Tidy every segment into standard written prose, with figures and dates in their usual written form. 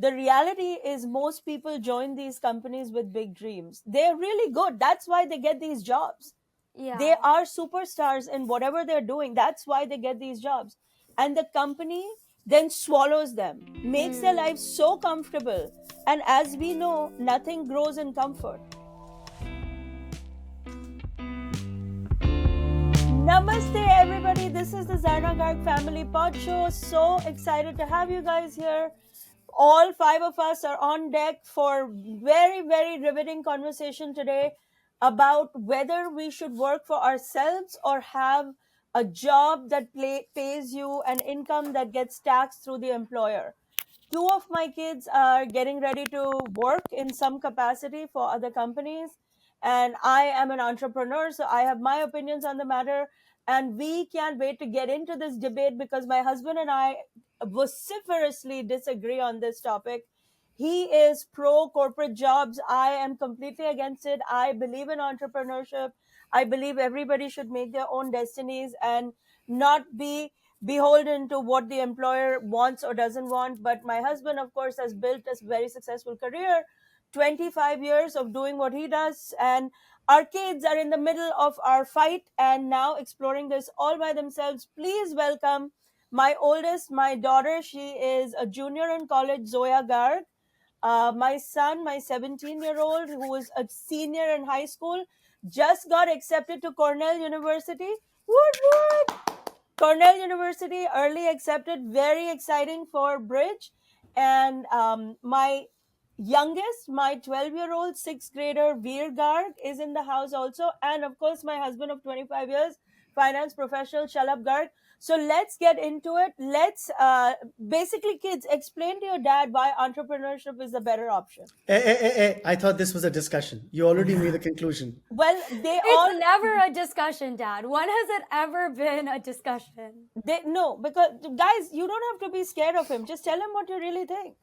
the reality is most people join these companies with big dreams. They're really good. That's why they get these jobs. They are superstars in whatever they're doing. That's why they get these jobs. And the company then swallows them, makes their lives so comfortable. And as we know, nothing grows in comfort. Namaste, everybody. This is the Zarna Garg Family Pod Show. So excited to have you guys here. All five of us are on deck for very, very riveting conversation today about whether we should work for ourselves or have a job that pays you an income that gets taxed through the employer. Two of my kids are getting ready to work in some capacity for other companies, and I am an entrepreneur, so I have my opinions on the matter. And we can't wait to get into this debate because my husband and I vociferously disagree on this topic. He is pro corporate jobs. I am completely against it. I believe in entrepreneurship. I believe everybody should make their own destinies and not be beholden to what the employer wants or doesn't want. But my husband, of course, has built a very successful career, 25 years of doing what he does. And our kids are in the middle of our fight and now exploring this all by themselves. Please welcome my oldest, my daughter. She is a junior in college, Zoya Garg. My son, my 17-year-old, who is a senior in high school, just got accepted to Cornell University. Woot woot! Cornell University, early accepted, very exciting for Bridge. And my youngest, my 12-year-old sixth grader, Veer Garg, is in the house also. And of course, my husband of 25 years, finance professional, Shalabh Garg. So let's get into it. Let's basically, kids, explain to your dad why entrepreneurship is the better option. I thought this was a discussion. You already made a conclusion. Well, it's never a discussion, Dad. When has it ever been a discussion? No, because guys, you don't have to be scared of him. Just tell him what you really think.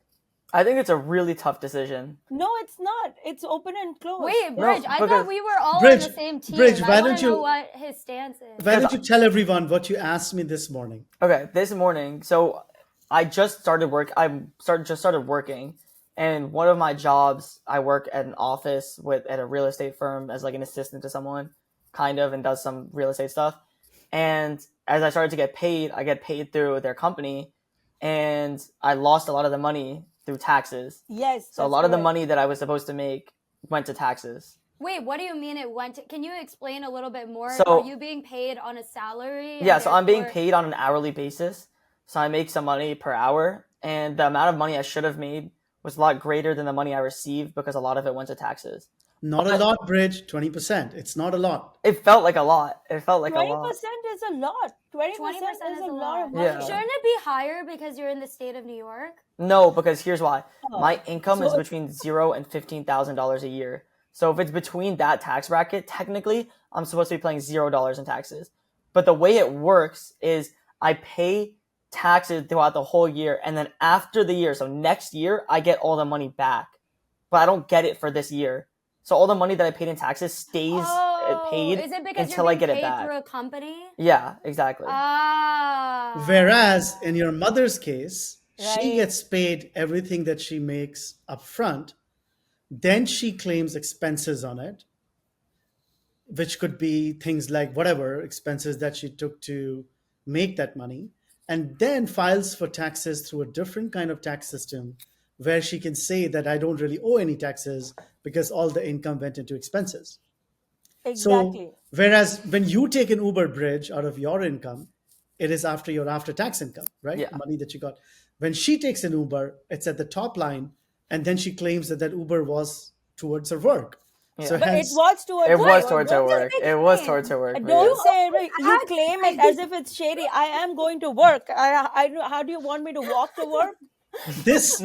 I think it's a really tough decision. No, it's not. It's open and closed. Wait, Bridge, I thought we were all on the same team. Bridge, why don't you know what his stance is? Why don't you tell everyone what you asked me this morning? Okay, this morning. So I just started work. Just started working, and one of my jobs, I work at an office at a real estate firm as like an assistant to someone, kind of, and does some real estate stuff. And as I started to get paid, I get paid through their company, and I lost a lot of the money through taxes. Yes. So a lot of the money that I was supposed to make went to taxes. Wait, what do you mean it went to? Can you explain a little bit more? So, are you being paid on a salary? Yeah, so I'm being paid on an hourly basis. So I make some money per hour, and the amount of money I should have made was a lot greater than the money I received because a lot of it went to taxes. Not a lot, Bridge. 20%. It's not a lot. It felt like a lot. It felt like 20% a lot. 20% is a lot. 20% is a lot of money. Yeah. Shouldn't it be higher because you're in the state of New York? No, because here's why. My income is between $0 and $15,000 a year. So if it's between that tax bracket, technically, I'm supposed to be paying $0 in taxes. But the way it works is I pay taxes throughout the whole year, and then after the year, so next year, I get all the money back. But I don't get it for this year. So all the money that I paid in taxes stays paid is it because until you're I get being it paid back. through a company? Yeah, exactly. Whereas in your mother's case, Right. she gets paid everything that she makes up front. Then she claims expenses on it, which could be things like whatever expenses that she took to make that money, and then files for taxes through a different kind of tax system where she can say that I don't really owe any taxes because all the income went into expenses. Exactly. So, whereas when you take an Uber, Bridge, out of your income, it is after your after-tax income, right? Yeah. Money that you got. When she takes an Uber, it's at the top line, and then she claims that Uber was towards her work. Yeah. So But hence, it was towards It was her. towards her work. It was towards her work. Don't yeah. say it. You claim it as if it's shady. I am going to work. How do you want me to walk to work? this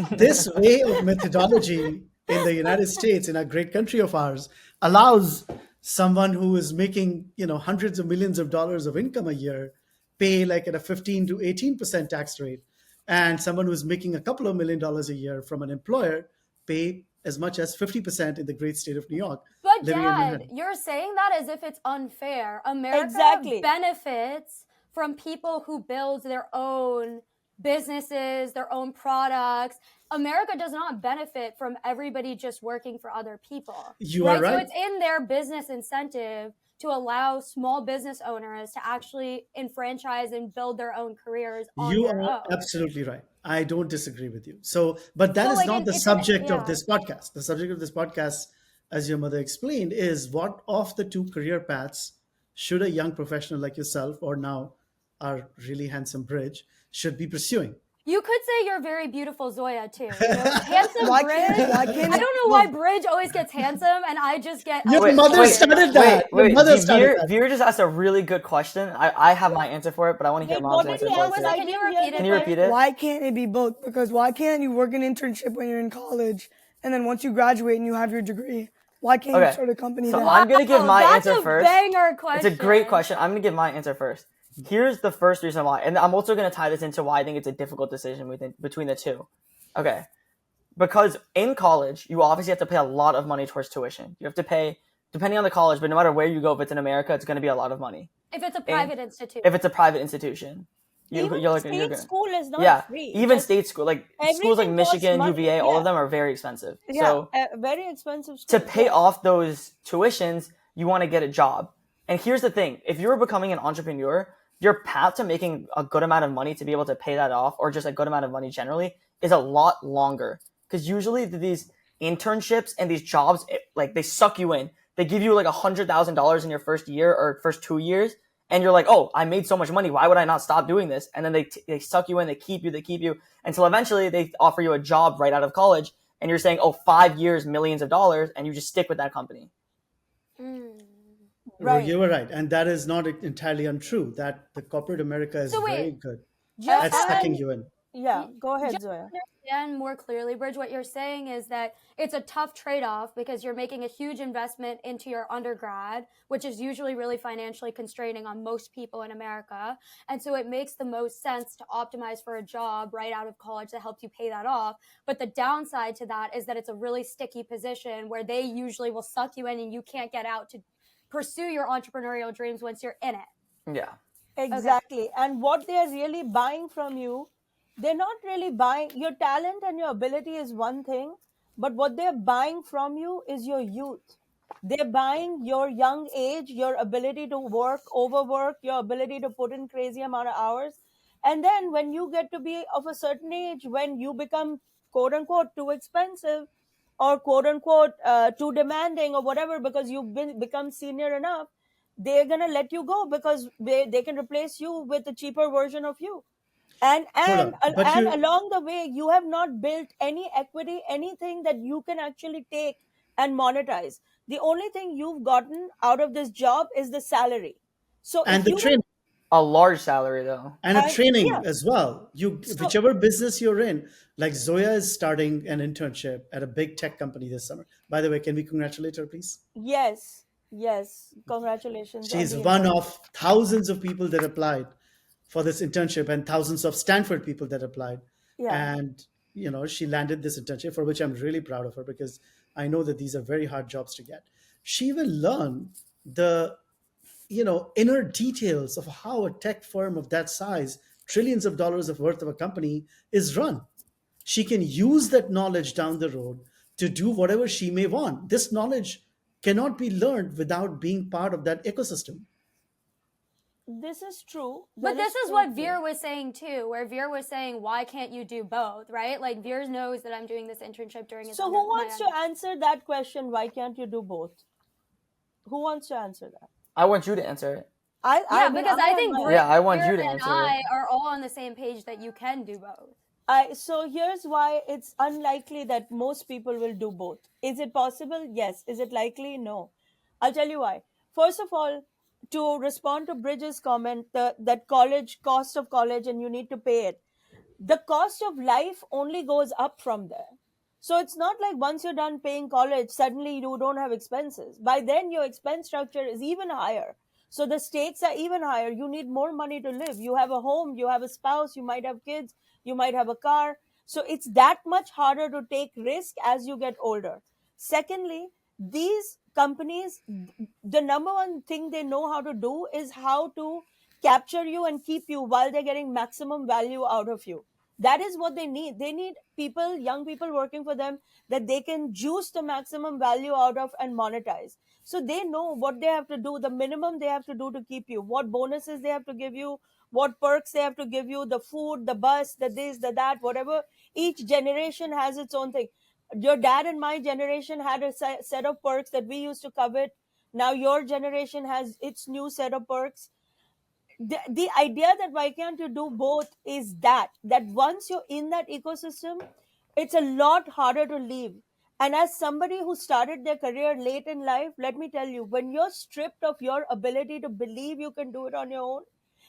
way of methodology in the United States, in a great country of ours, allows someone who is making hundreds of millions of dollars of income a year pay like at a 15 to 18% tax rate, and someone who's making a couple of $1 million a year from an employer pay as much as 50% in the great state of New York. But Dad, you're saying that as if it's unfair. America Exactly. benefits from people who build their own businesses, their own products. America does not benefit from everybody just working for other people. You are right. So it's in their business incentive to allow small business owners to actually enfranchise and build their own careers on You their are own. absolutely right. I don't disagree with you. So, but that So, is like, not the it's subject of this podcast. The subject of this podcast, as your mother explained, is what of the two career paths should a young professional like yourself, or now our really handsome Bridge, should be pursuing? You could say you're very beautiful, Zoya, too. Handsome Why Bridge. can't I don't know why Bridge always gets handsome, and I just get. Your mother started that. Your mother started that. Veer just asked a really good question. I have my answer for it, but I want to hear Wait, Mom's what answer did he for it. ask? too. I Can you didn't repeat hear it? Can you repeat it? Why can't it be both? Because why can't you work an internship when you're in college, and then once you graduate and you have your degree, why can't you start a company So then? I'm gonna give my That's answer a first. banger question. It's a great question. I'm gonna give my answer first. Here's the first reason why, and I'm also gonna tie this into why I think it's a difficult decision between the two. Okay, because in college you obviously have to pay a lot of money towards tuition. You have to pay, depending on the college, but no matter where you go, if it's in America, it's gonna be a lot of money. If it's a private institution. If it's a private institution, Even state school is not free. Even state school, like schools like everything costs Michigan, money. UVA, all Yeah. of them are very expensive. Yeah, So very expensive to school. pay off those tuitions, you want to get a job. And here's the thing: if you're becoming an entrepreneur, your path to making a good amount of money to be able to pay that off, or just a good amount of money generally, is a lot longer. Because usually these internships and these jobs, like, they suck you in. They give you like $100,000 in your first year or first 2 years, and you're like, oh, I made so much money. Why would I not stop doing this? And then they suck you in, they keep you until eventually they offer you a job right out of college, and you're saying, oh, 5 years, millions of dollars, and you just stick with that company. Well, you were right, and that is not entirely untrue. That the corporate America is very good at sucking you in. Yeah, go ahead, Just Zoya. to understand more clearly, Bridge, what you're saying is that it's a tough trade-off because you're making a huge investment into your undergrad, which is usually really financially constraining on most people in America. And so it makes the most sense to optimize for a job right out of college that helps you pay that off. But the downside to that is that it's a really sticky position where they usually will suck you in and you can't get out to pursue your entrepreneurial dreams once you're in it. Yeah. Exactly. And what they're really buying from you, they're not really buying your talent, and your ability is one thing, but what they're buying from you is your youth. They're buying your young age, your ability to work, overwork, your ability to put in crazy amount of hours. And then when you get to be of a certain age, when you become quote unquote too expensive, or quote unquote too demanding, or whatever, because you've become senior enough, they're gonna let you go because they can replace you with a cheaper version of you. And along the way, you have not built any equity, anything that you can actually take and monetize. The only thing you've gotten out of this job is the salary. So And the training. A large salary, though. And a training as well. Whichever business you're in, like Zoya is starting an internship at a big tech company this summer. By the way, can we congratulate her, please? Yes, congratulations. She's one of thousands of people that applied for this internship, and thousands of Stanford people that applied. And she landed this internship, for which I'm really proud of her, because I know that these are very hard jobs to get. She will learn the inner details of how a tech firm of that size, trillions of dollars of worth of a company, is run. She can use that knowledge down the road to do whatever she may want. This knowledge cannot be learned without being part of that ecosystem. This is true. But this is what Veer was saying too, where Veer was saying, why can't you do both, right? Like, Veer knows that I'm doing this internship during his So who wants to answer that question? Why can't you do both? Who wants to answer that? I want you to answer it. I think I want you to and answer I it. are all on the same page that you can do both. So here's why it's unlikely that most people will do both. Is it possible? Yes. Is it likely? No. I'll tell you why. First of all, to respond to Bridges' comment, that cost of college, and you need to pay it. The cost of life only goes up from there. So it's not like once you're done paying college, suddenly you don't have expenses. By then, your expense structure is even higher. So the stakes are even higher. You need more money to live. You have a home, you have a spouse, you might have kids, you might have a car. So it's that much harder to take risk as you get older. Secondly, these companies, the number one thing they know how to do is how to capture you and keep you while they're getting maximum value out of you. That is what they need. They need people, young people working for them, that they can juice the maximum value out of and monetize. So they know what they have to do, the minimum they have to do to keep you, what bonuses they have to give you, what perks they have to give you, the food, the bus, the this, the that, whatever. Each generation has its own thing. Your dad and my generation had a set of perks that we used to covet. Now your generation has its new set of perks. The idea that why can't you do both is that once you're in that ecosystem, it's a lot harder to leave. And as somebody who started their career late in life, let me tell you, when you're stripped of your ability to believe you can do it on your own,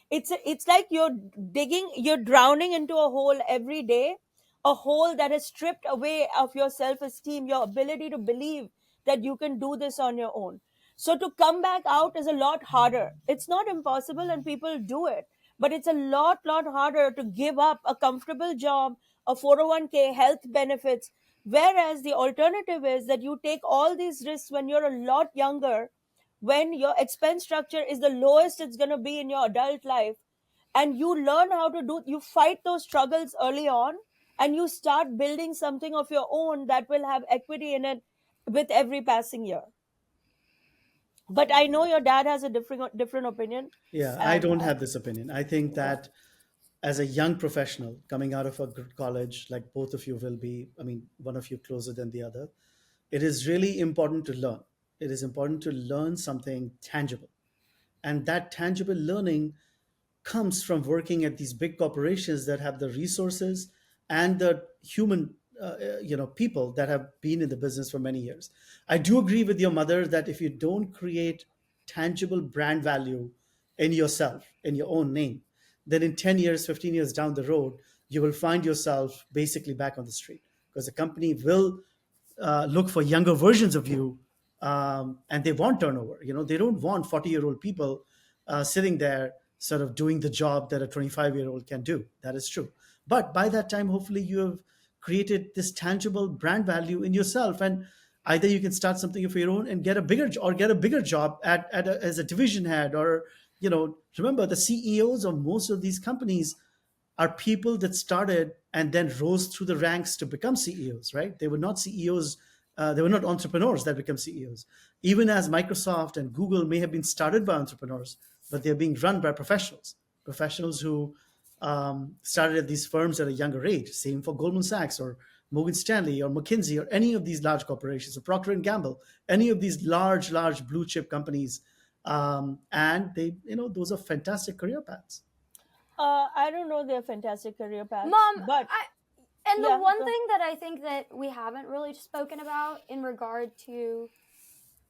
it's like you're drowning into a hole every day, a hole that has stripped away of your self-esteem, your ability to believe that you can do this on your own. So to come back out is a lot harder. It's not impossible, and people do it, but it's a lot harder to give up a comfortable job, a 401k, health benefits. Whereas the alternative is that you take all these risks when you're a lot younger, when your expense structure is the lowest it's going to be in your adult life, and you learn how to do, you fight those struggles early on, and you start building something of your own that will have equity in it with every passing year. But I know your dad has a different opinion. Yeah, I And don't have this opinion. I think yeah. that as a young professional coming out of a good college, like both of you will be, I mean, one of you closer than the other, it is really important to learn. It is important to learn something tangible. And that tangible learning comes from working at these big corporations that have the resources and the human people that have been in the business for many years. I do agree with your mother that if you don't create tangible brand value in yourself, in your own name, then in 10 years, 15 years down the road, you will find yourself basically back on the street, because the company will look for younger versions of you, and they want turnover. They don't want 40-year-old people sitting there sort of doing the job that a 25-year-old can do. That is true. But by that time, hopefully you have created this tangible brand value in yourself, and either you can start something of your own and get a bigger job as a division head, or remember, the CEOs of most of these companies are people that started and then rose through the ranks to become CEOs, right? They were not CEOs, they were not entrepreneurs that become CEOs. Even as Microsoft and Google may have been started by entrepreneurs, but they're being run by professionals who started at these firms at a younger age. Same for Goldman Sachs or Morgan Stanley or McKinsey or any of these large corporations, or Procter and Gamble, any of these large blue chip companies. And those are fantastic career paths. I don't know their fantastic career paths, Mom, but and the yeah, one go. thing that I think that we haven't really spoken about in regard to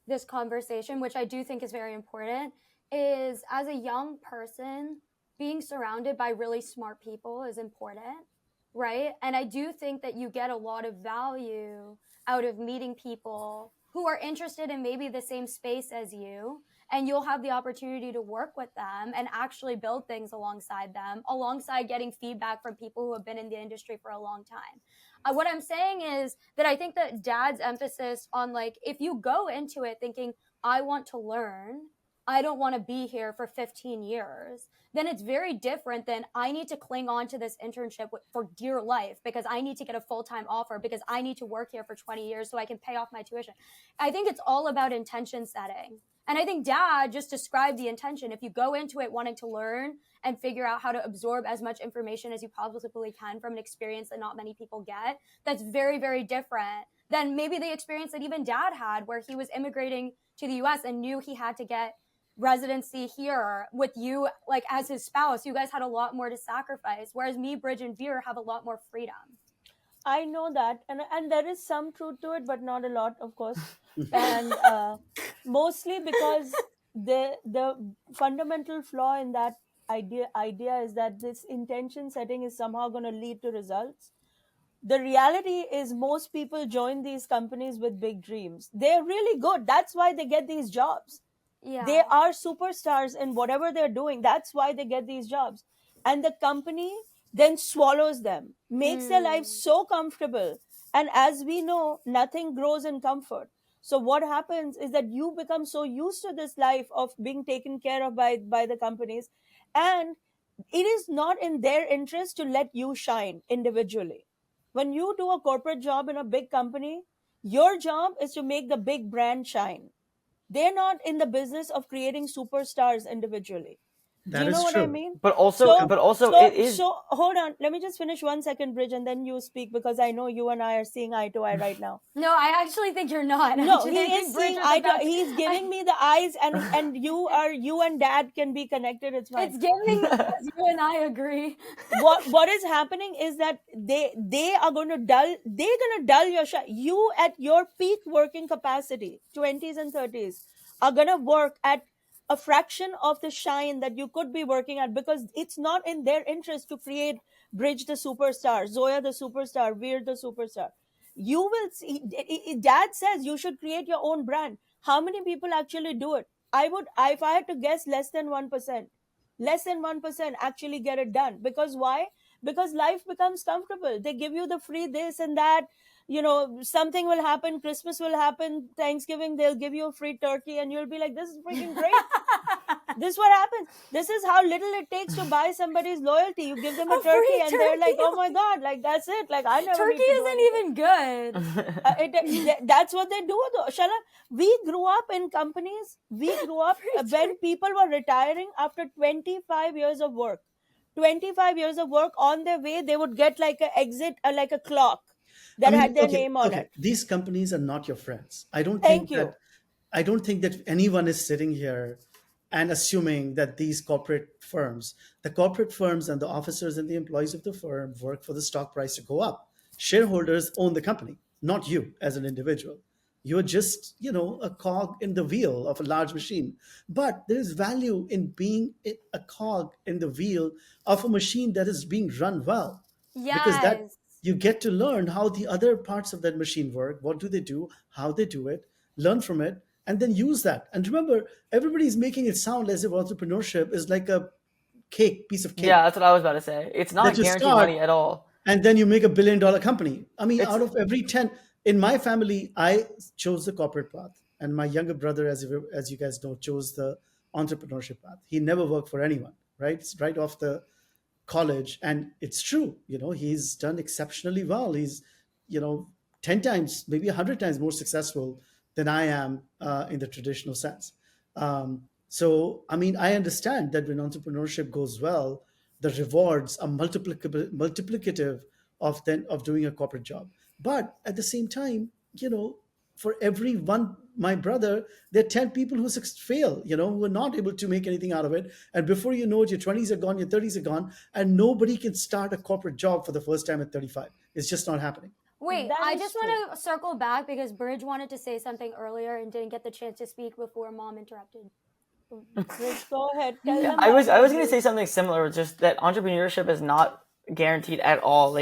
this conversation, which I do think is very important, is as a young person, being surrounded by really smart people is important, right? And I do think that you get a lot of value out of meeting people who are interested in maybe the same space as you, and you'll have the opportunity to work with them and actually build things alongside them, alongside getting feedback from people who have been in the industry for a long time. What I'm saying is that I think that dad's emphasis on, like, if you go into it thinking, I want to learn, I don't want to be here for 15 years, then it's very different than I need to cling on to this internship for dear life because I need to get a full-time offer because I need to work here for 20 years so I can pay off my tuition. I think it's all about intention setting. And I think dad just described the intention. If you go into it wanting to learn and figure out how to absorb as much information as you possibly can from an experience that not many people get, that's very, very different than maybe the experience that even dad had, where he was immigrating to the US and knew he had to get residency here with you, like, as his spouse. You guys had a lot more to sacrifice, whereas me, Bridge, and Veer have a lot more freedom. I know that, and there is some truth to it, but not a lot, of course. And mostly because the fundamental flaw in that idea is that this intention setting is somehow going to lead to results. The reality is most people join these companies with big dreams. They're really good. That's why they get these jobs. Yeah. They are superstars in whatever they're doing. That's why they get these jobs. And the company then swallows them, makes their lives so comfortable. And as we know, nothing grows in comfort. So what happens is that you become so used to this life of being taken care of by the companies, and it is not in their interest to let you shine individually. When you do a corporate job in a big company, your job is to make the big brand shine. They're not in the business of creating superstars individually. Do That you know is what I true. mean? But also, So, but also, so, it is. so, hold on. Let me just finish 1 second, Bridge, and then you speak, because I know you and I are seeing eye to eye right now. No, I actually think you're not. No, Actually, he I is think Bridge seeing is eye to. about. He's giving me the eyes, and you and Dad can be connected. It's fine. It's giving me because you and I agree. What is happening is that they are going to dull. They're going to dull your shine. You at your peak working capacity, 20s and 30s, are going to work at a fraction of the shine that you could be working at, because it's not in their interest to create Bridge the superstar, Zoya the superstar, Veer the superstar. You will see. Dad says you should create your own brand. How many people actually do it? I would, if I had to guess, less than 1%. Less than 1% actually get it done. Because why? Because life becomes comfortable. They give you the free this and that. Something will happen, Christmas will happen, Thanksgiving, they'll give you a free turkey, and you'll be like, this is freaking great. This is what happens. This is how little it takes to buy somebody's loyalty. You give them a turkey, and they're like, oh my God, like, that's it. Like, I never Turkey need to do isn't anything. even good. That's what they do, though. Shala, we grew up in companies. We grew up when people were retiring after 25 years of work. 25 years of work, on their way, they would get like a exit, like a clock I that mean, had their okay, name on okay. it. These companies are not your friends. Thank you. I don't think that anyone is sitting here and assuming that the corporate firms and the officers and the employees of the firm work for the stock price to go up. Shareholders own the company, not you as an individual. You're just, a cog in the wheel of a large machine. But there is value in being a cog in the wheel of a machine that is being run well, because that Yes. you get to learn how the other parts of that machine work. What do they do? How they do it? Learn from it, and then use that. And remember, everybody's making it sound as if entrepreneurship is like a piece of Yeah, cake that's what I was about to say. It's that not you guaranteed start money at all. and then you make $1 billion company. I mean, It's out of every 10 in my family, I chose the corporate path, and my younger brother, as you guys know, chose the entrepreneurship path. He never worked for anyone, right? It's right off the college, and it's true. He's done exceptionally well. He's, you know 10 times, maybe 100 times more successful than I am, in the traditional sense. So I mean, I understand that when entrepreneurship goes well, the rewards are multiplicative of doing a corporate job. But at the same time, for every one, my brother, there are 10 people who fail, who are not able to make anything out of it. And before you know it, your 20s are gone, your 30s are gone, and nobody can start a corporate job for the first time at 35. It's just not happening. Wait, That I is just true. want to circle back because Bridge wanted to say something earlier and didn't get the chance to speak before Mom interrupted. Bridge, go ahead. Tell them I was about going to Bridge. say something similar, just that entrepreneurship is not guaranteed at all.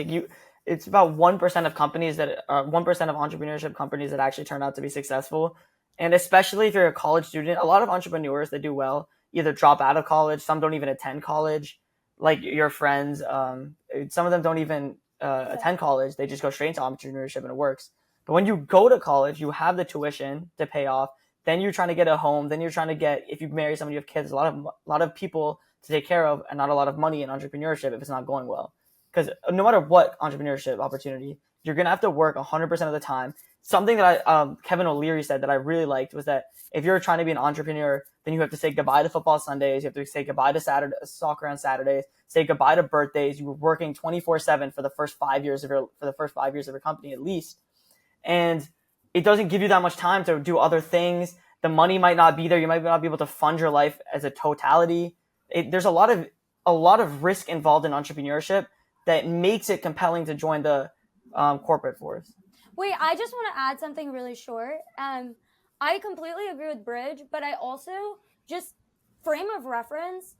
It's about 1% of companies 1% of entrepreneurship companies that actually turn out to be successful. And especially if you're a college student, a lot of entrepreneurs that do well either drop out of college, some don't even attend college, like your friends. Some of them don't even attend college; they just go straight into entrepreneurship and it works. But when you go to college, you have the tuition to pay off. Then you're trying to get a home. Then you're trying to get, if you marry someone, you have kids, a lot of people to take care of, and not a lot of money in entrepreneurship if it's not going well. Because no matter what entrepreneurship opportunity, you're gonna have to work 100% of the time. Something that Kevin O'Leary said that I really liked was that if you're trying to be an entrepreneur, then you have to say goodbye to football Sundays. You have to say goodbye to soccer on Saturdays. Say goodbye to birthdays. You were working 24/7 for the first 5 years of your company at least, and it doesn't give you that much time to do other things. The money might not be there. You might not be able to fund your life as a totality. There's a lot of risk involved in entrepreneurship that makes it compelling to join the corporate force. Wait, I just want to add something really short. I completely agree with Bridge, but I also just frame of reference.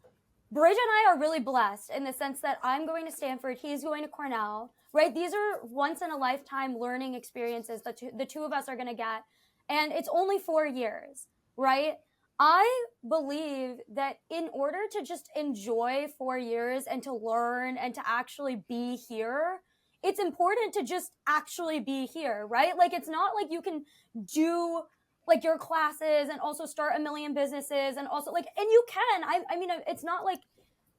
Bridge and I are really blessed in the sense that I'm going to Stanford, he's going to Cornell, right? These are once in a lifetime learning experiences that the two of us are going to get. And it's only 4 years, right? I believe that in order to just enjoy 4 years and to learn and to actually be here, it's important to just actually be here, right? Like, it's not like you can do like your classes and also start a million businesses and also like, and you can, I mean, it's not like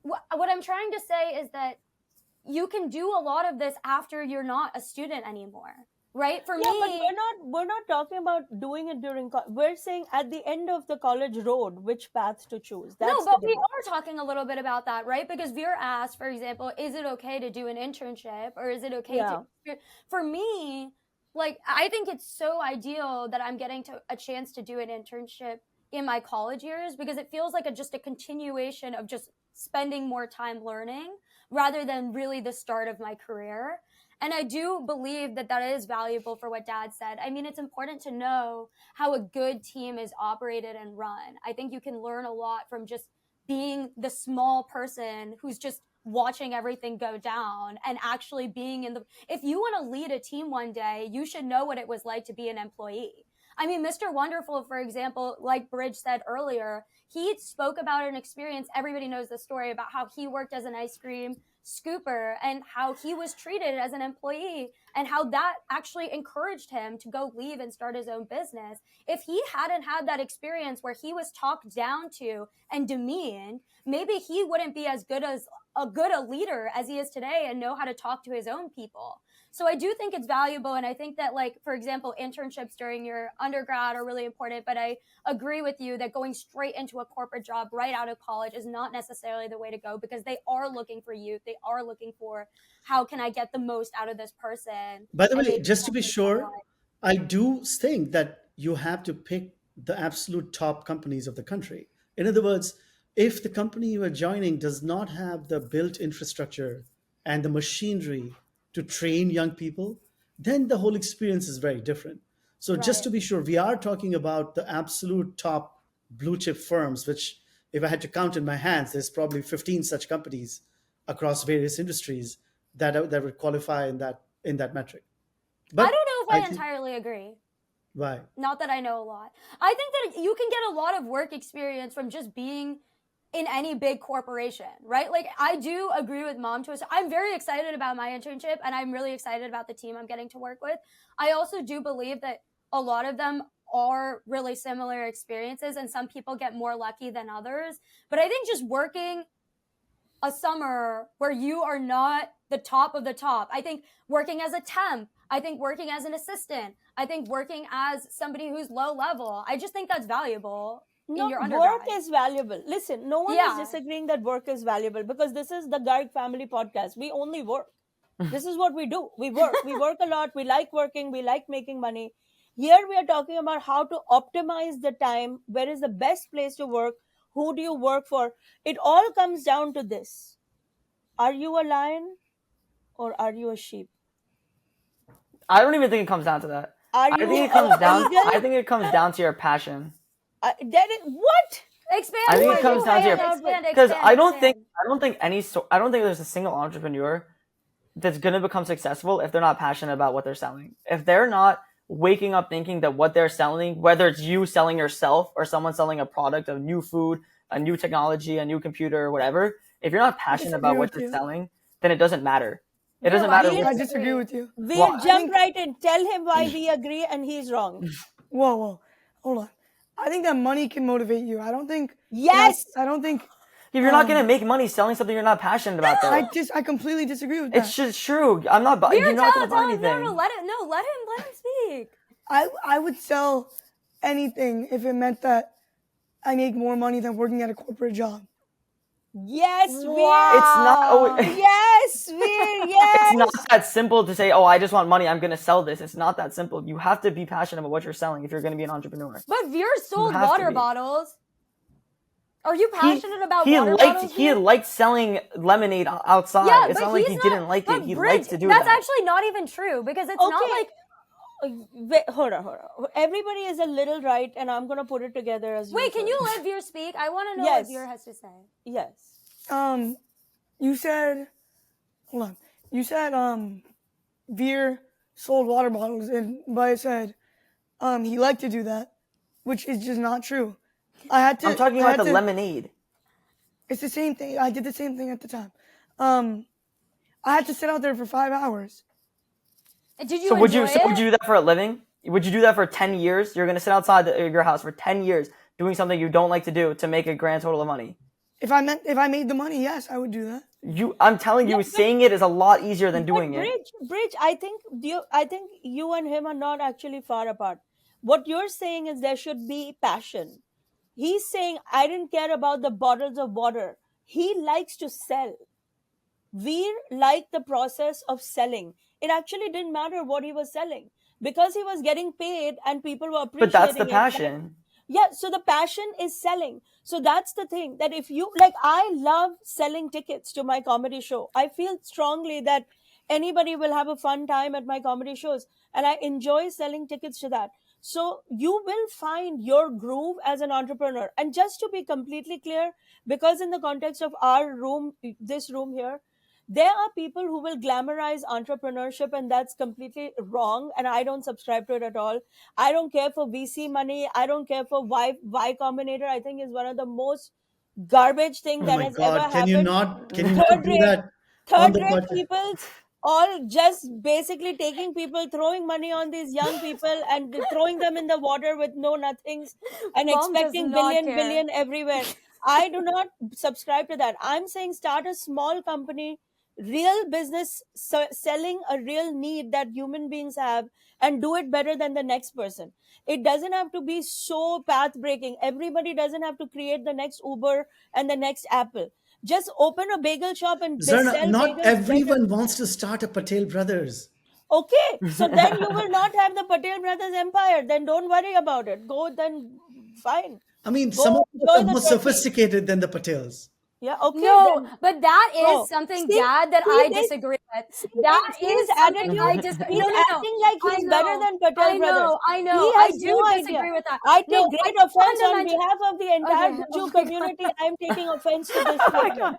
what I'm trying to say is that you can do a lot of this after you're not a student anymore, right? For Yeah, me, but we're not talking about doing it during we're saying at the end of the college road which path to choose. That's no, the but we debate. are talking a little bit about that, right? Because Veer asked, for example, is it okay to do an internship, or is it okay Yeah. to? For me, like, I think it's so ideal that I'm getting a chance to do an internship in my college years, because it feels like just a continuation of just spending more time learning rather than really the start of my career. And I do believe that that is valuable for what Dad said. I mean, it's important to know how a good team is operated and run. I think you can learn a lot from just being the small person who's just watching everything go down and actually being in the. If you want to lead a team one day, you should know what it was like to be an employee. I mean, Mr. Wonderful, for example, like Bridge said earlier, he spoke about an experience. Everybody knows the story about how he worked as an ice cream scooper and how he was treated as an employee and how that actually encouraged him to go leave and start his own business. If he hadn't had that experience where he was talked down to and demeaned, maybe he wouldn't be as good a leader as he is today and know how to talk to his own people. So I do think it's valuable. And I think that, like, for example, internships during your undergrad are really important. But I agree with you that going straight into a corporate job right out of college is not necessarily the way to go, because they are looking for youth. They are looking for, how can I get the most out of this person? By the And way, maybe just to be sure, someone. I do think that you have to pick the absolute top companies of the country. In other words, if the company you are joining does not have the built infrastructure and the machinery to train young people, then the whole experience is very different. So, just Right. to be sure, we are talking about the absolute top blue chip firms, which, if I had to count in my hands, there's probably 15 such companies across various industries that would qualify in that metric. I But don't know I if I think entirely agree. why? Not that I know a lot. I think that you can get a lot of work experience from just being in any big corporation, right? Like, I do agree with Mom to us. I'm very excited about my internship, and I'm really excited about the team I'm getting to work with. I also do believe that a lot of them are really similar experiences, and some people get more lucky than others. But I think just working a summer where you are not the top of the top, I think working as a temp, I think working as an assistant, I think working as somebody who's low level, I just think that's valuable in No, your work undergrad. is valuable. Listen, no one is Yeah. disagreeing that work is valuable, because this is the Garg family podcast. We only work. This is what we do. We work. We work a lot. We like working. We like making money. Here we are talking about how to optimize the time. Where is the best place to work? Who do you work for? It all comes down to this. Are you a lion or are you a sheep? I don't even think it comes down to that. Are I you think it a comes down. eagle? I think it comes down to your passion. What? Expand. I think what it comes you down to your expand, expand, because expand, I don't think expand. I don't think there's a single entrepreneur that's gonna become successful if they're not passionate about what they're selling. If they're not waking up thinking that what they're selling, whether it's you selling yourself or someone selling a product, a new food, a new technology, a new computer, or whatever, if you're not passionate about what you're selling, then it doesn't matter. It Yeah, doesn't why matter do you what. I disagree with you. We'll Well, jump right in. Tell him why we agree and he's wrong. Whoa, hold on. I think that money can motivate you. I don't think. Yes. I don't think. If you're not gonna make money selling something you're not passionate about, though, I completely disagree with that. it's just true. I'm not. You're not gonna buy anything. Let him speak. I would sell anything if it meant that I make more money than working at a corporate job. Yes, Wow. It's not always. Yes, yes. It's not that simple to say, oh, I just want money, I'm going to sell this. It's not that simple. You have to be passionate about what you're selling if you're going to be an entrepreneur. But Veer sold have to water be. bottles. Are you passionate about water bottles? He liked selling lemonade outside. Yeah, it's but not like he's he didn't like but it. He Bridge, likes to do that's that. actually not even true, because it's not Okay. like Wait, hold on. Everybody is a little right, and I'm gonna put it together as Wait, can usual. you let Veer speak? I want to know Yes. what Veer has to say. Yes. You said, hold on. You said, Veer sold water bottles, but I said, he liked to do that, which is just not true. I'm talking about the lemonade. It's the same thing. I did the same thing at the time. I had to sit out there for 5 hours. Did you So would you enjoy it? do that for a living? Would you do that for 10 years? You're going to sit outside your house for 10 years doing something you don't like to do to make a grand total of money. If I made the money, yes, I would do that. I'm telling you, Yeah, saying it is a lot easier than but doing it. Bridge, I think you and him are not actually far apart. What you're saying is there should be passion. He's saying I didn't care about the bottles of water. He likes to sell. Veer liked the process of selling. It actually didn't matter what he was selling because he was getting paid and people were But that's the appreciating it. passion. Yeah, so the passion is selling. So that's the thing, that if you like, I love selling tickets to my comedy show. I feel strongly that anybody will have a fun time at my comedy shows, and I enjoy selling tickets to that. So you will find your groove as an entrepreneur. And just to be completely clear, because in the context of our room, this room here, there are people who will glamorize entrepreneurship, and that's completely wrong, and I don't subscribe to it at all. I don't care for VC money. I don't care for Y Combinator. I think is one of the most garbage thing Oh that my has ever God! Can you happened. not? Can you not Third do rate, that on third the rate podcast? peoples, all just basically taking people, throwing money on these young people and throwing them in the water with no nothings and Mom does expecting not billion care. everywhere. I do not subscribe to that. I'm saying start a small company, real business, selling a real need that human beings have, and do it better than the next person. It doesn't have to be so path breaking. Everybody doesn't have to create the next Uber and the next Apple. Just open a bagel shop and Zarna, sell not bagels better. everyone wants to start a Patel Brothers. Okay, so then you will not have the Patel brothers empire. Then don't worry about it. Go then, fine. I mean, Go some of us enjoy are the more turkey. sophisticated than the Patels. Yeah, okay, No, then but that is go. something, See, Dad, that see I this, disagree with. That see his is something I attitude. disagree. He's No, no, no. acting like I he's better know, than Patel brothers. I He know. I has do no idea. disagree with that. I No, take great I offense on fundamentally. behalf of the entire Okay. Buju Oh my community. God. I'm taking offense to this Oh my statement. God.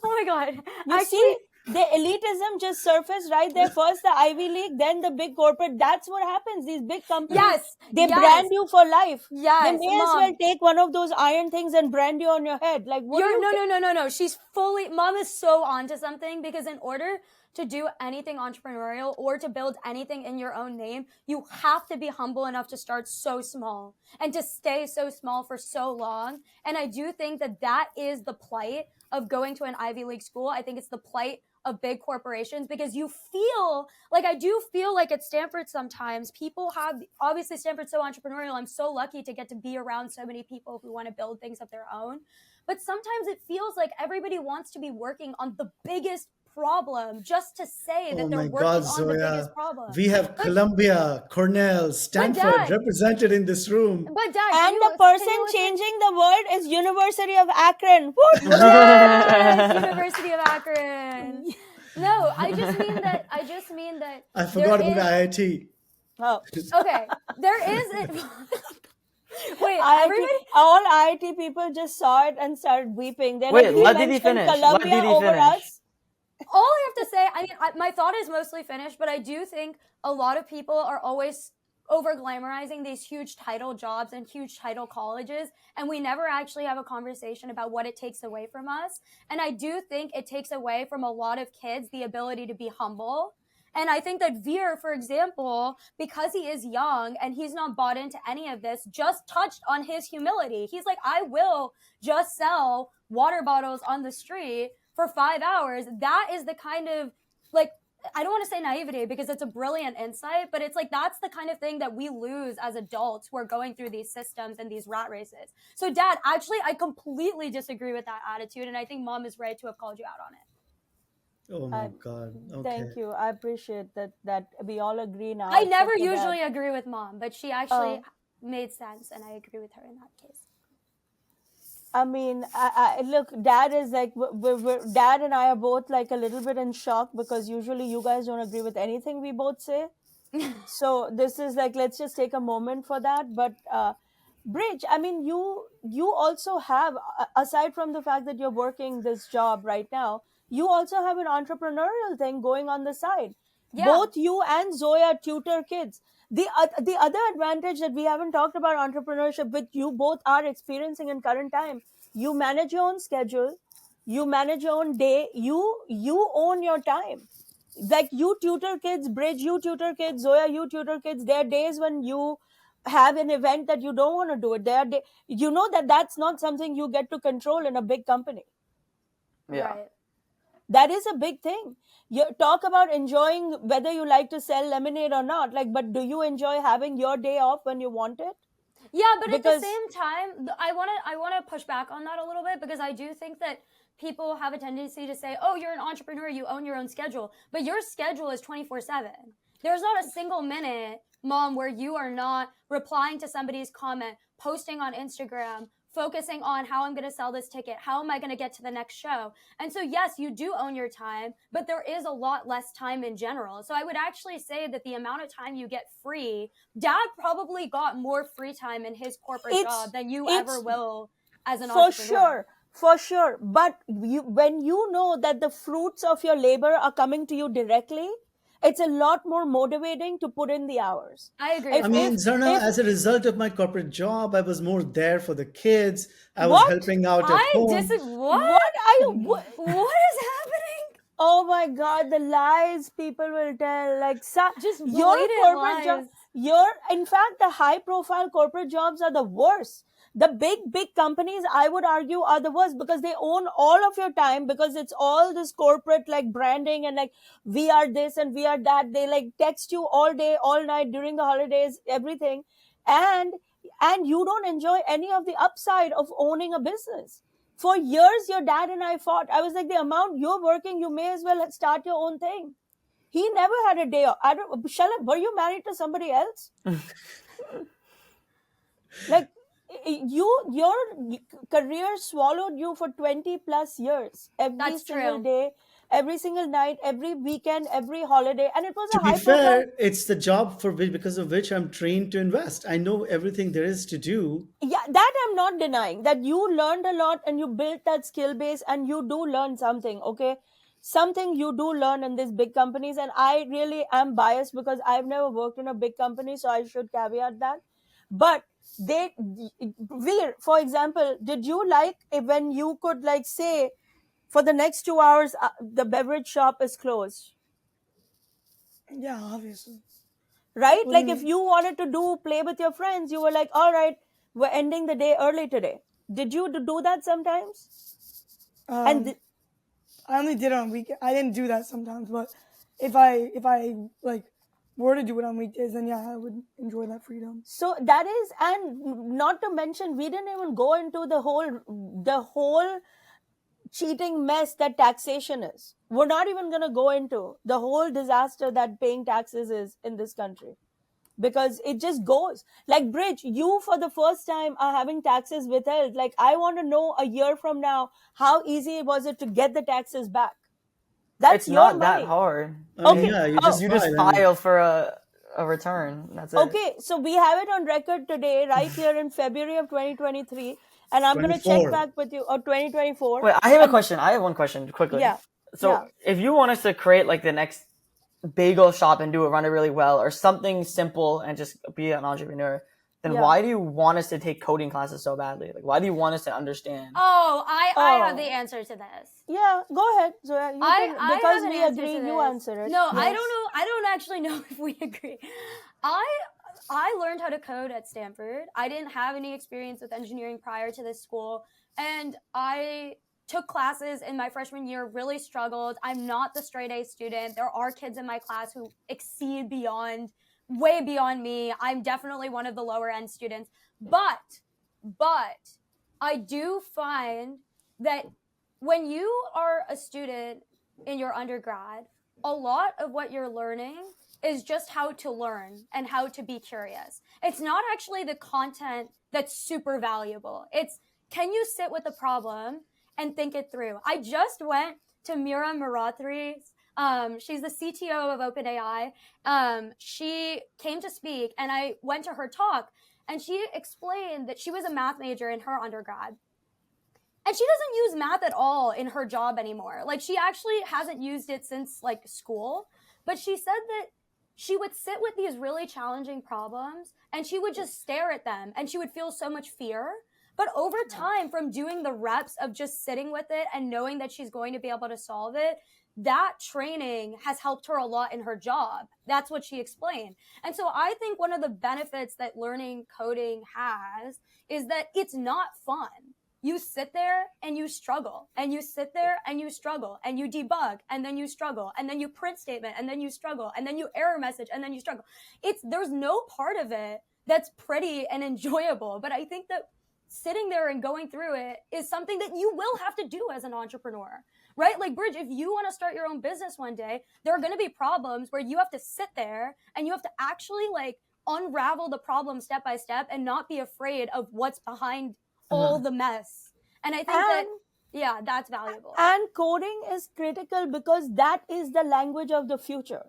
Oh my God. You Actually, see, the elitism just surfaced right there. First the Ivy League, then the big corporate. That's what happens. These big companies, yes, they yes, brand you for life. They yes, may as well Mom. take one of those iron things and brand you on your head. Like, what do You're you no. She's fully. Mom is so onto something, because in order to do anything entrepreneurial or to build anything in your own name, you have to be humble enough to start so small and to stay so small for so long. And I do think that that is the plight of going to an Ivy League school. I think it's the plight of big corporations, because you feel like, I do feel like at Stanford sometimes people have, obviously Stanford's so entrepreneurial. I'm so lucky to get to be around so many people who want to build things of their own. But sometimes it feels like everybody wants to be working on the biggest problem just to say Oh that they're my God, working on the biggest Zoya. problem. We have But Columbia, Cornell, Stanford Dad, represented in this room. Dad, And the person can you listen? changing the world is University of Akron. Woot, woot. Yes, University of Akron. No, I just mean that I forgot about IIT. Oh. okay, there is it. Wait, IIT, everybody. all IIT people just saw it and started weeping. They're Wait, like, he let Didi mentioned finish. Let Columbia Didi over finish. us. All I have to say, I mean, my thought is mostly finished, but I do think a lot of people are always over glamorizing these huge title jobs and huge title colleges, and we never actually have a conversation about what it takes away from us. And I do think it takes away from a lot of kids the ability to be humble. And I think that Veer, for example, because he is young and he's not bought into any of this, just touched on his humility. He's like, I will just sell water bottles on the street for 5 hours. That is the kind of, like, I don't want to say naivety because it's a brilliant insight, but it's like that's the kind of thing that we lose as adults who are going through these systems and these rat races. So, Dad, actually, I completely disagree with that attitude, and I think Mom is right to have called you out on it. Oh my God. Okay. Thank you. I appreciate that we all agree now. I never except for usually Dad. agree with Mom, but she actually made sense, and I agree with her in that case. I mean, I look, Dad is like, Dad and I are both like a little bit in shock because usually you guys don't agree with anything we both say. So this is like, let's just take a moment for that. But Bridge, I mean, you also have, aside from the fact that you're working this job right now, you also have an entrepreneurial thing going on the side. Yeah. Both you and Zoya tutor kids. The other advantage that we haven't talked about entrepreneurship, which you both are experiencing in current time, you manage your own schedule, you manage your own day, you own your time. Like you tutor kids, Bridge, you tutor kids, Zoya, you tutor kids. There are days when you have an event that you don't want to do it. You know that that's not something you get to control in a big company. Yeah. Right. That is a big thing. You talk about enjoying whether you like to sell lemonade or not, like, but do you enjoy having your day off when you want it? Yeah, but at the Because same time, I want to push back on that a little bit, because I do think that people have a tendency to say, "Oh, you're an entrepreneur, you own your own schedule," but your schedule is 24/7. There's not a single minute, Mom, where you are not replying to somebody's comment, posting on Instagram, focusing on how I'm going to sell this ticket, how am I going to get to the next show. And so, yes, you do own your time, but there is a lot less time in general. So I would actually say that the amount of time you get free, Dad probably got more free time in his corporate job than you ever will as an entrepreneur. For sure. But when you know that the fruits of your labor are coming to you directly, it's a lot more motivating to put in the hours. I agree. I mean, Zarna, as a result of my corporate job, I was more there for the kids. I was What? helping out at home. What are you? What is happening? Oh my God, the lies people will tell. Like, Just your blatant corporate job, lies. in fact, the high profile corporate jobs are the worst. The big companies, I would argue, are the worst because they own all of your time, because it's all this corporate like branding and like, we are this and we are that. They like text you all day, all night during the holidays, everything. And you don't enjoy any of the upside of owning a business. For years, your dad and I fought. I was like, the amount you're working, you may as well start your own thing. He never had a day off. Shalab, were you married to somebody else? Like, your career swallowed you for 20 plus years. Every That's single true. day, every single night, every weekend, every holiday. And it was To a be high profile. fair, it's the job for which, because of which I'm trained to invest. I know everything there is to do. Yeah, that I'm not denying, that you learned a lot and you built that skill base, and you do learn something. Okay, something you do learn in these big companies. And I really am biased because I've never worked in a big company, so I should caveat that. But Veer, for example, did you like when you could like say, for the next 2 hours the beverage shop is closed? Yeah, obviously. Right? What do Like, you if mean? you wanted to play with your friends, you were like, all right, we're ending the day early today. Did you do that sometimes? And I only did it on weekend. I didn't do that sometimes, but if I like were to do it on weekdays, then yeah, I would enjoy that freedom. so that is, and not to mention, we didn't even go into the whole cheating mess that taxation is. We're not even going to go into the whole disaster that paying taxes is in this country, because it just goes like, Bridge, you for the first time are having taxes withheld. Like, I want to know a year from now, how easy was it to get the taxes back? That's It's your not money. that hard. I mean, Okay. yeah, you Oh, just You just file. I mean, file for a return. That's it. okay, so we have it on record today, right here in February of 2023, and I'm going to check 24. back with you, or 2024. Wait, I have a And question. I have one question quickly. yeah, So yeah. if you want us to create like the next bagel shop and run it really well, or something simple and just be an entrepreneur, then Yeah. why do you want us to take coding classes so badly? Like, why do you want us to understand? Oh, I have Oh. the answer to this. Yeah, go ahead. So I because have an we answer agree, to you this. answer it. No, I Yes. don't know. I don't actually know if we agree. I learned how to code at Stanford. I didn't have any experience with engineering prior to this school, and I took classes in my freshman year, really struggled. I'm not the straight A student. There are kids in my class who exceed way beyond me. I'm definitely one of the lower end students. But I do find that when you are a student in your undergrad, a lot of what you're learning is just how to learn and how to be curious. It's not actually the content that's super valuable. It's, can you sit with the problem and think it through? I just went to Mira Marathri's. She's the CTO of OpenAI. She came to speak, and I went to her talk, and she explained that she was a math major in her undergrad. And she doesn't use math at all in her job anymore. Like, she actually hasn't used it since like school. But she said that she would sit with these really challenging problems and she would just stare at them and she would feel so much fear. But over time, from doing the reps of just sitting with it and knowing that she's going to be able to solve it, that training has helped her a lot in her job. That's what she explained. And so I think one of the benefits that learning coding has is that it's not fun. You sit there and you struggle, and you sit there and you struggle, and you debug, and then you struggle, and then you print statement, and then you struggle, and then you error message, and then you struggle. There's no part of it that's pretty and enjoyable. But I think that sitting there and going through it is something that you will have to do as an entrepreneur, right? Like, Bridge, if you want to start your own business one day, there are going to be problems where you have to sit there and you have to actually like unravel the problem step by step and not be afraid of what's behind all the mess. And I think that's valuable. And coding is critical because that is the language of the future.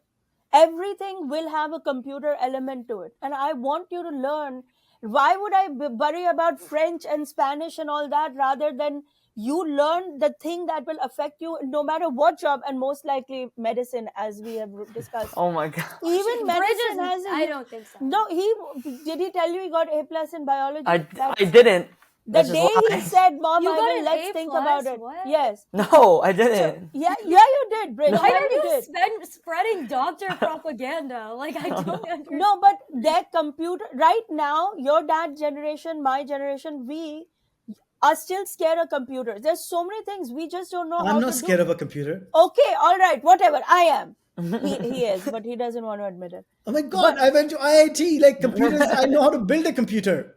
Everything will have a computer element to it. And I want you to learn. Why would I worry about French and Spanish and all that rather than you learn the thing that will affect you no matter what job, and most likely medicine, as we have discussed. Oh my God. Even medicine has I don't think so. No, did he tell you he got A+ in biology? I didn't. The That's just day he lying. said, Mom, You got an let's A+? think about it. What? Yes. No, I didn't. Yeah, you did, Bridge. Why Yeah, are you did. spreading doctor propaganda? Like, I don't understand. No, but their computer, right now, your dad's generation, my generation, we are still scared of computers. There's so many things we just don't know how to do. I'm not scared of a computer. Okay, all right, whatever. I am. He is, but he doesn't want to admit it. Oh my God, I went to IIT. Like computers, I know how to build a computer.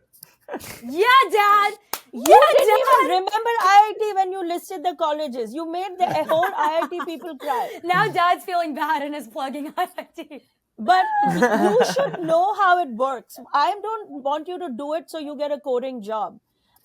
Yeah, Dad. You didn't even remember IIT when you listed the colleges. You made the whole IIT people cry. Now Dad's feeling bad and is plugging IIT. But you should know how it works. I don't want you to do it so you get a coding job.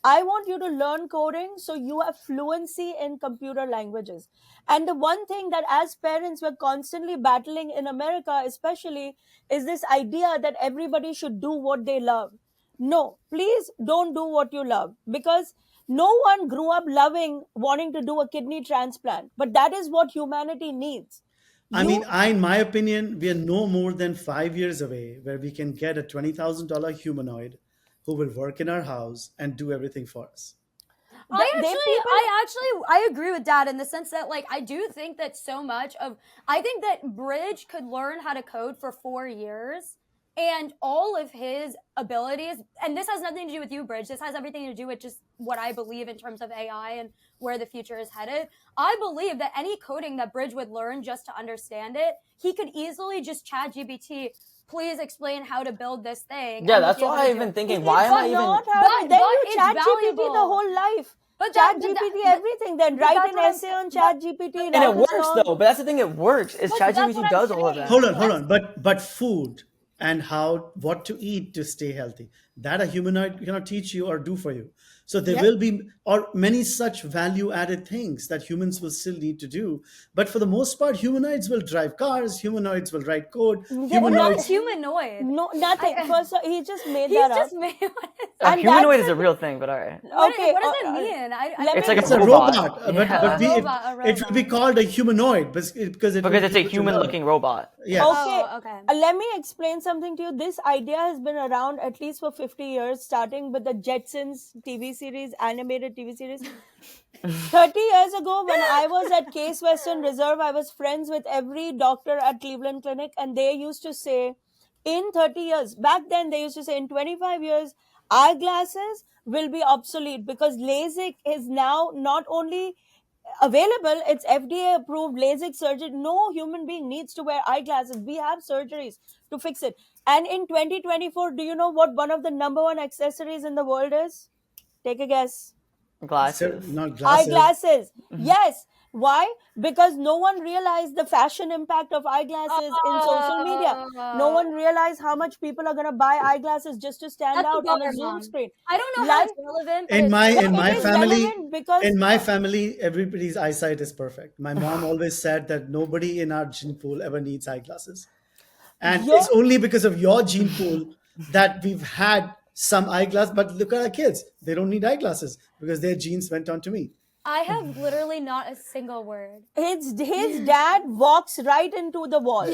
I want you to learn coding so you have fluency in computer languages. And the one thing that as parents we're constantly battling in America especially is this idea that everybody should do what they love. No, please don't do what you love, because no one grew up wanting to do a kidney transplant, but that is what humanity needs. In my opinion, we are no more than 5 years away where we can get a $20,000 humanoid who will work in our house and do everything for us. I agree with Dad in the sense that, like, I do think that I think that Bridge could learn how to code for 4 years. And all of his abilities, and this has nothing to do with you, Bridge. This has everything to do with just what I believe in terms of AI and where the future is headed. I believe that any coding that Bridge would learn just to understand it, he could easily just chat GPT, please explain how to build this thing. Yeah, that's why I've been thinking, why am I even... Then you chat GPT the whole life. But chat GPT everything, then write an essay on chat GPT. And it works though, but that's the thing, it works. Chat GPT does all of that. Hold on. But food and what to eat to stay healthy, that a humanoid cannot teach you or do for you. So there will be many such value-added things that humans will still need to do. But for the most part, humanoids will drive cars, humanoids will write code. Not humanoid. No, nothing. First, he just made that up. A humanoid is a real thing, but all right. Okay, what does it mean? It's a robot. Yeah. It will be called a humanoid because it's a human-looking robot. Yes. Okay. Let me explain something to you. This idea has been around at least for 50 years, starting with the Jetsons TV series, animated TV series. 30 years ago, when I was at Case Western Reserve, I was friends with every doctor at Cleveland Clinic, and they used to say, in 30 years, back then they used to say, in 25 years, eyeglasses will be obsolete because LASIK is now not only available, it's FDA approved LASIK surgery. No human being needs to wear eyeglasses. We have surgeries to fix it. And in 2024, do you know what one of the number one accessories in the world is? Take a guess. Glasses. Not glasses. Eyeglasses. Yes. Why? Because no one realized the fashion impact of eyeglasses in social media. No one realized how much people are going to buy eyeglasses just to stand out on a Zoom screen. I don't know how it's relevant. In my family, everybody's eyesight is perfect. My mom always said that nobody in our gene pool ever needs eyeglasses. And it's only because of your gene pool that we've had some eyeglasses. But look at our kids. They don't need eyeglasses because their genes went on to me. I have literally not a single word. His dad walks right into the wall.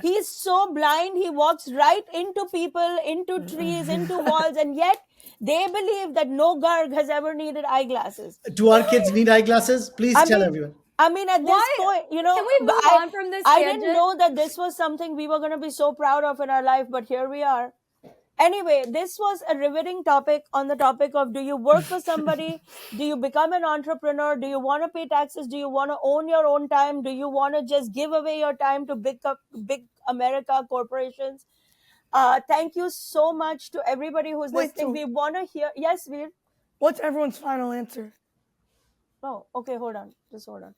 He's so blind, he walks right into people, into trees, into walls, and yet they believe that no Garg has ever needed eyeglasses. Do our kids need eyeglasses? Please tell everyone. I mean, at this Why- point, Can we move on from this I tangent? didn't know that this was something we were going to be so proud of in our life, but here we are. Anyway, this was a riveting topic on the topic of, do you work for somebody? Do you become an entrepreneur? Do you want to pay taxes? Do you want to own your own time? Do you want to just give away your time to big America corporations? Thank you so much to everybody who's Wait, listening. so- We want to hear. Yes, Veer? What's everyone's final answer? Oh, okay, hold on. Just hold on.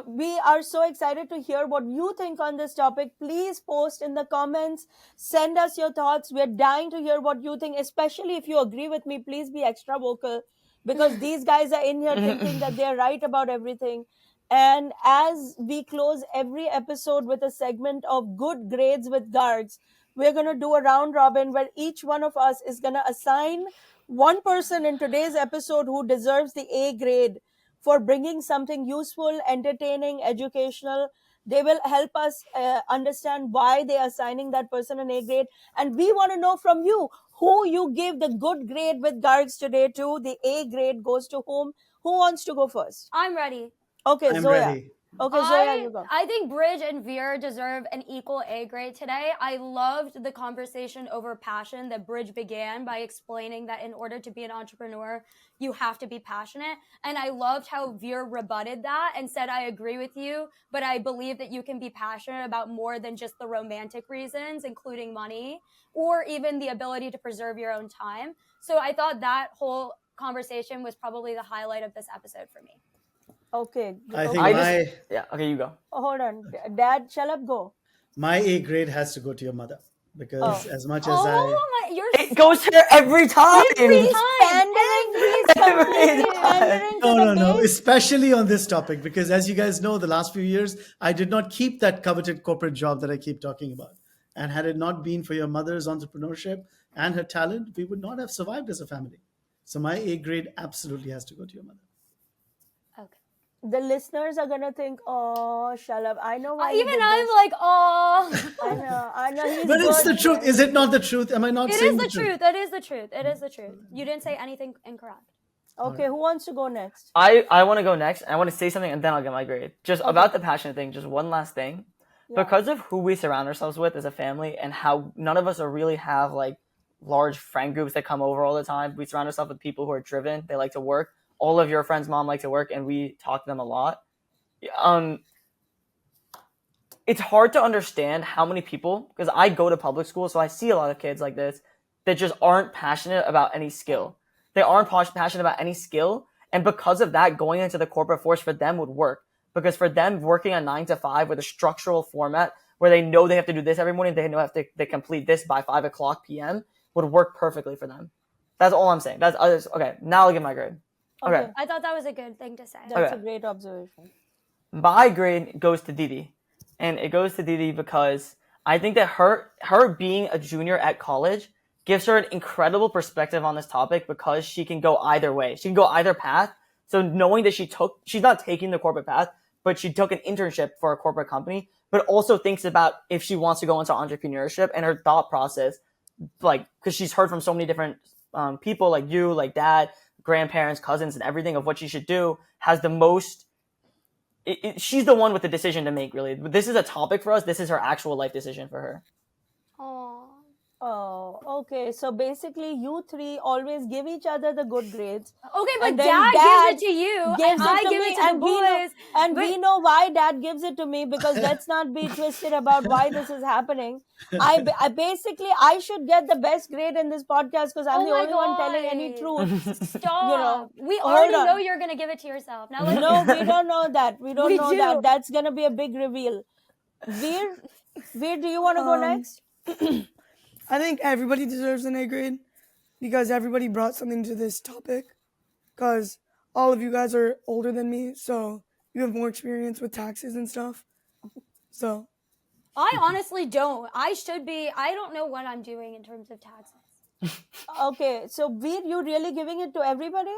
We are so excited to hear what you think on this topic. Please post in the comments. Send us your thoughts. We're dying to hear what you think, especially if you agree with me. Please be extra vocal, because these guys are in here thinking that they're right about everything. And as we close every episode with a segment of good grades with Gargs, we're going to do a round robin where each one of us is going to assign one person in today's episode who deserves the A grade for bringing something useful, entertaining, educational. They will help us understand why they are assigning that person an A grade. And we want to know from you who you give the good grade with Gargs today to. The A grade goes to whom? Who wants to go first? I'm ready. Okay, I'm Zoya. ready. Okay, Zoya, you go. I think Bridge and Veer deserve an equal A grade today. I loved the conversation over passion that Bridge began by explaining that in order to be an entrepreneur, you have to be passionate. And I loved how Veer rebutted that and said, I agree with you, but I believe that you can be passionate about more than just the romantic reasons, including money, or even the ability to preserve your own time. So I thought that whole conversation was probably the highlight of this episode for me. Okay. I think okay. Okay, you go. Hold on. Dad, shall I go? my A grade has to go to your mother, because as much as It goes to her every time. Pandering to the No, base. especially on this topic, because as you guys know, the last few years, I did not keep that coveted corporate job that I keep talking about. And had it not been for your mother's entrepreneurship and her talent, we would not have survived as a family. So my A grade absolutely has to go to your mother. Okay. The listeners are gonna think, "Oh, shut up." I know why. he Even did I'm this. like, oh. I know. He's But it's good. the truth. Is it not the truth? Am I not It saying is the truth. It is the truth. It is the truth. You didn't say anything incorrect. Okay, who wants to go next? I want to go next. I want to say something and then I'll get my grade. Just about the passionate thing, just one last thing. Yeah. Because of who we surround ourselves with as a family and how none of us are really have like large friend groups that come over all the time. We surround ourselves with people who are driven. They like to work. All of your friends' mom like to work and we talk to them a lot. It's hard to understand how many people, because I go to public school, so I see a lot of kids like this that just aren't passionate about any skill. They aren't passionate about any skill, and because of that, going into the corporate force for them would work. Because for them, working a 9 to 5 with a structural format where they know they have to do this every morning, they know they complete this by 5 o'clock p.m. would work perfectly for them. That's all I'm saying. That's okay. Now I'll get my grade. Okay. I thought that was a good thing to say. That's a great observation. My grade goes to Didi. And it goes to Didi because I think that her being a junior at college gives her an incredible perspective on this topic because she can go either way. She can go either path. So knowing that she's not taking the corporate path, but she took an internship for a corporate company, but also thinks about if she wants to go into entrepreneurship and her thought process, like, because she's heard from so many different people like you, like dad, grandparents, cousins, and everything of what she should do, has the most. She's the one with the decision to make, really. This is a topic for us. This is her actual life decision for her. Aww. Oh, okay. So basically, you three always give each other the good grades. Okay, but And then dad gives it to you, gives and it I to give me, it to and the we know- boys. And but- we know why dad gives it to me, because let's not be twisted about why this is happening. I basically, I should get the best grade in this podcast because I'm Oh the my only one telling any God. truth. Stop. We hold already on. know you're going to give it to yourself. Now let's No, we don't know that. We don't We know do. that. That's going to be a big reveal. Veer, do you want to go next? I think everybody deserves an A grade because everybody brought something to this topic. Because all of you guys are older than me, so you have more experience with taxes and stuff. So I honestly don't. I don't know what I'm doing in terms of taxes. Okay, so Veer, you really giving it to everybody?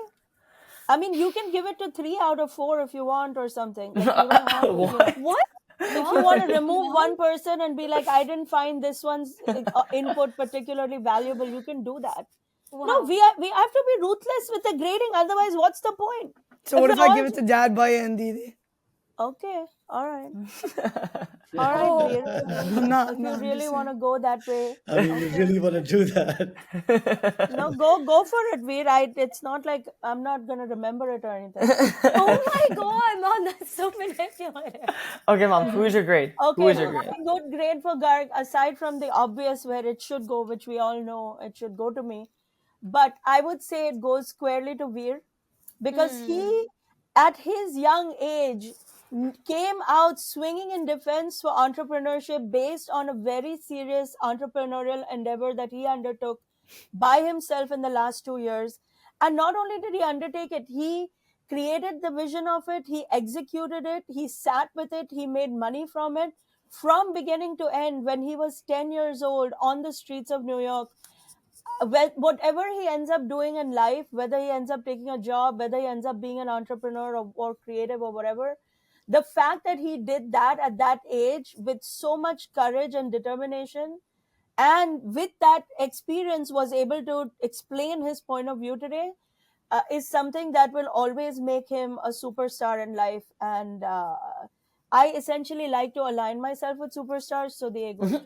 I mean, you can give it to 3 out of 4 if you want or something. Like, you don't have to, What? What? If you want to remove one person and be like, I didn't find this one's input particularly valuable, you can do that. Wow. No, we have to be ruthless with the grading. Otherwise, what's the point? what if it I all- give it to Dad, Baya, and Didi? Okay, all right. All right, Oh. Veer. I'm not. If No, you I'm really just want to saying. go that way, I mean, you really want to do that? no, go for it, Veer. It's not like I'm not gonna remember it or anything. Oh my god, Mom, that's so manipulative. Okay, Mom, who is your grade? Who Okay, is your grade? my good grade for Garg, aside from the obvious where it should go, which we all know it should go to me, but I would say it goes squarely to Veer because he, at his young age, came out swinging in defense for entrepreneurship based on a very serious entrepreneurial endeavor that he undertook by himself in the last 2 years. And not only did he undertake it, he created the vision of it, he executed it, he sat with it, he made money from it from beginning to end when he was 10 years old on the streets of New York. Whatever he ends up doing in life, whether he ends up taking a job, whether he ends up being an entrepreneur or creative or whatever, the fact that he did that at that age with so much courage and determination, and with that experience was able to explain his point of view today, is something that will always make him a superstar in life. And I essentially like to align myself with superstars, so the ego.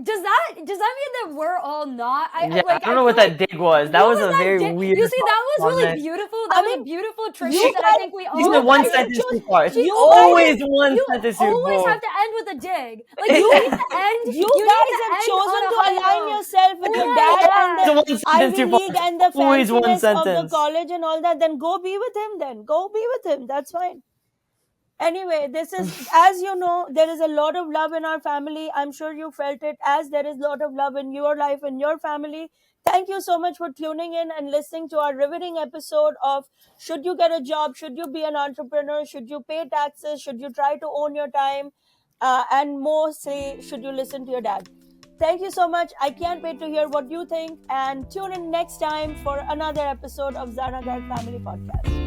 Does that mean that we're all not? Yeah, like, I don't know what feel that dig was. That what was a that very dig? weird You see, that was really comment. beautiful. I That was mean, a beautiful you tribute that I guys- think we all. You said one guys sentence have too far. She you always one You sentence too always far. have to end with a dig. Like you need to end. You need guys to have end chosen on a to high align note. yourself with your Oh my dad God. and It's the one sentence Ivy too far. League and the Always one fanciness of the sentence. college and all that. Then go be with him. Then go be with him. That's fine. Anyway, this is, as you know, there is a lot of love in our family. I'm sure you felt it, as there is a lot of love in your life and your family. Thank you so much for tuning in and listening to our riveting episode of should you get a job, should you be an entrepreneur, should you pay taxes, should you try to own your time, and mostly, should you listen to your dad. Thank you so much. I can't wait to hear what you think, and tune in next time for another episode of Zarna Garg Family Podcast.